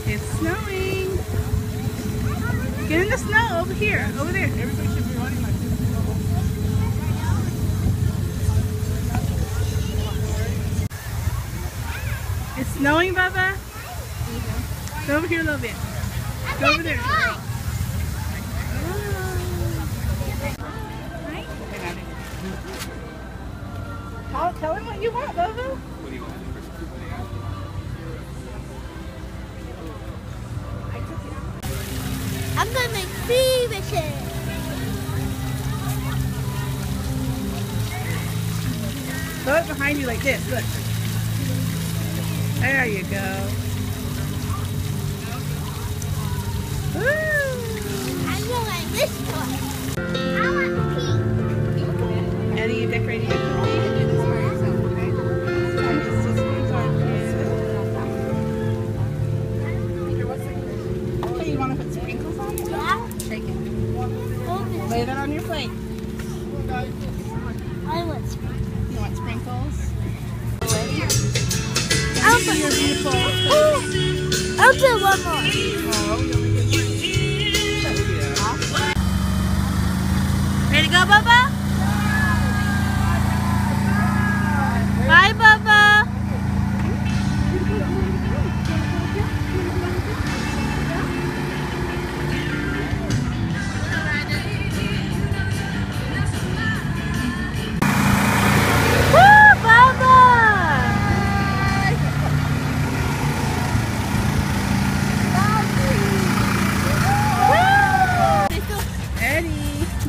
It's snowing. Get in the snow over here, over there. Everybody should be running like this. It's snowing, Bubba. Go over here a little bit. Go over there. Tell him what you want, Bubba. What do you want? I'm gonna make free wishes. Look behind you like this. Look. There you go. Woo! I'm gonna like this toy. I want pink. Eddie, you decorating it? You want to put sprinkles on it? Yeah. Shake it. Lay that on your plate. I want sprinkles. You want sprinkles? I'll Do your beautiful. I'll do one more. Oh, you only get one. Ready to go, Bubba? Bye, Bubba.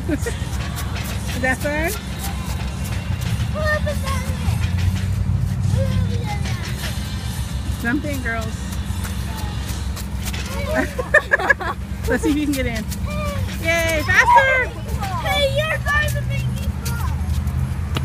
Is that fun? Jump in, girls. Let's see if you can get in. Yay, faster!